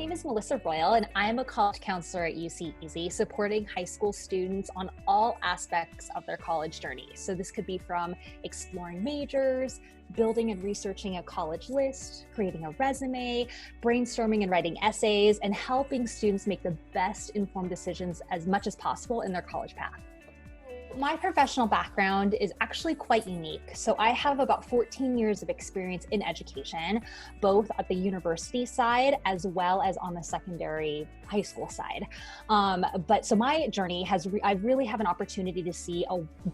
name is Melissa Royal, and I'm a college counselor at UCEazy, supporting high school students on all aspects of their college journey. So this could be from exploring majors, building and researching a college list, creating a resume, brainstorming and writing essays, and helping students make the best informed decisions as much as possible in their college path. My professional background is actually quite unique. So I have about 14 years of experience in education, both at the university side as well as on the secondary high school side. So my journey I really have an opportunity to see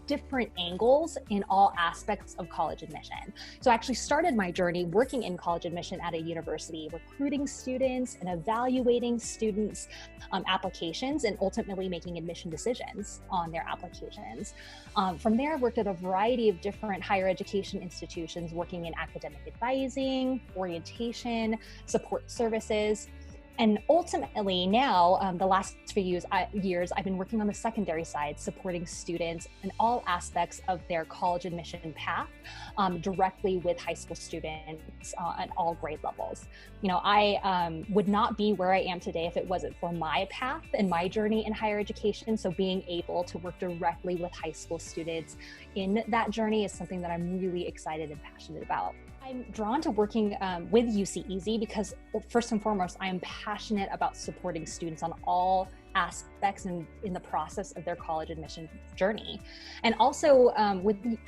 different angles in all aspects of college admission. So I actually started my journey working in college admission at a university, recruiting students and evaluating students' applications and ultimately making admission decisions on their applications. From there, I worked at a variety of different higher education institutions, working in academic advising, orientation, support services. And ultimately now, the last few years, I've been working on the secondary side, supporting students in all aspects of their college admission path, directly with high school students at all grade levels. You know, I would not be where I am today if it wasn't for my path and my journey in higher education. So being able to work directly with high school students in that journey is something that I'm really excited and passionate about. I'm drawn to working with UCEazy because first and foremost, I am passionate about supporting students on all aspects in the process of their college admission journey. And also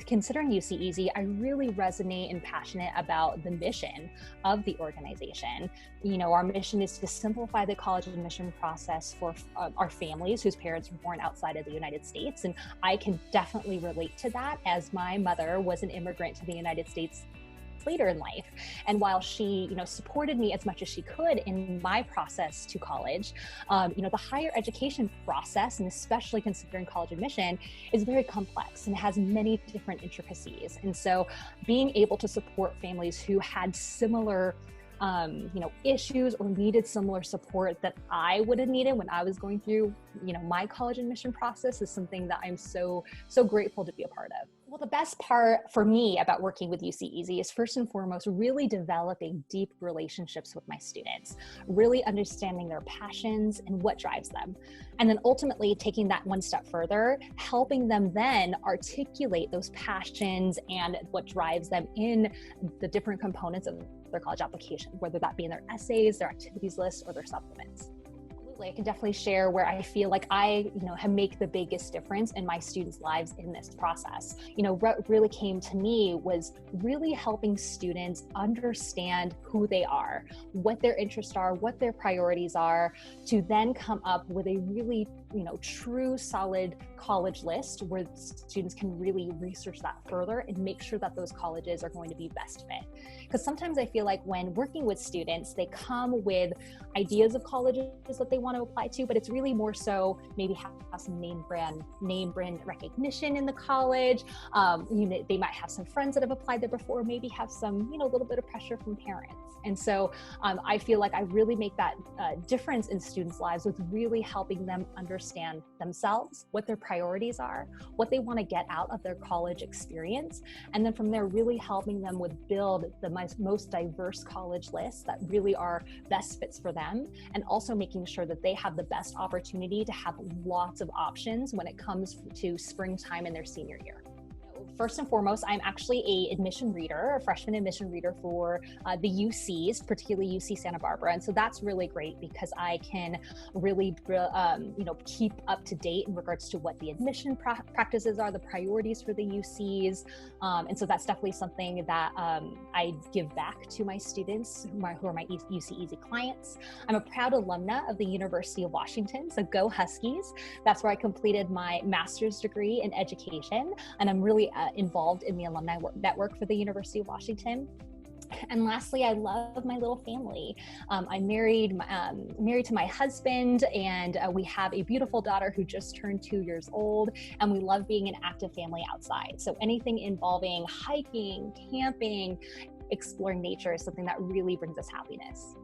considering UCEazy, I really resonate and passionate about the mission of the organization. You know, our mission is to simplify the college admission process for our families whose parents were born outside of the United States. And I can definitely relate to that, as my mother was an immigrant to the United States later in life. And while she, supported me as much as she could in my process to college, the higher education process, and especially considering college admission, is very complex and has many different intricacies. And so being able to support families who had similar issues or needed similar support that I would have needed when I was going through, my college admission process is something that I'm so grateful to be a part of. Well, the best part for me about working with UCEazy is first and foremost, really developing deep relationships with my students, really understanding their passions and what drives them. And then ultimately taking that one step further, helping them then articulate those passions and what drives them in the different components of their college application, whether that be in their essays, their activities list, or their supplements. I can definitely share where I feel like I, make the biggest difference in my students' lives in this process. What really came to me was really helping students understand who they are, what their interests are, what their priorities are, to then come up with a really, true, solid college list where students can really research that further and make sure that those colleges are going to be best fit. Because sometimes I feel like when working with students, they come with ideas of colleges that they want to apply to, but it's really more so maybe have some name brand recognition in the college. They might have some friends that have applied there before, maybe have some, a little bit of pressure from parents. And so I feel like I really make that difference in students' lives with really helping them understand themselves, what their priorities are, what they want to get out of their college experience. And then from there, really helping them build the most diverse college lists that really are best fits for them. And also making sure that they have the best opportunity to have lots of options when it comes to springtime in their senior year. First and foremost, I'm actually a freshman admission reader for the UCs, particularly UC Santa Barbara. And so that's really great because I can really, keep up to date in regards to what the admission practices are, the priorities for the UCs. And so that's definitely something that I give back to my students who are my UCEazy clients. I'm a proud alumna of the University of Washington, so go Huskies. That's where I completed my master's degree in education. And I'm really involved in the alumni network for the University of Washington. And lastly, I love my little family. I'm married to my husband, and we have a beautiful daughter who just turned 2 years old, and we love being an active family outside. So anything involving hiking, camping, exploring nature is something that really brings us happiness.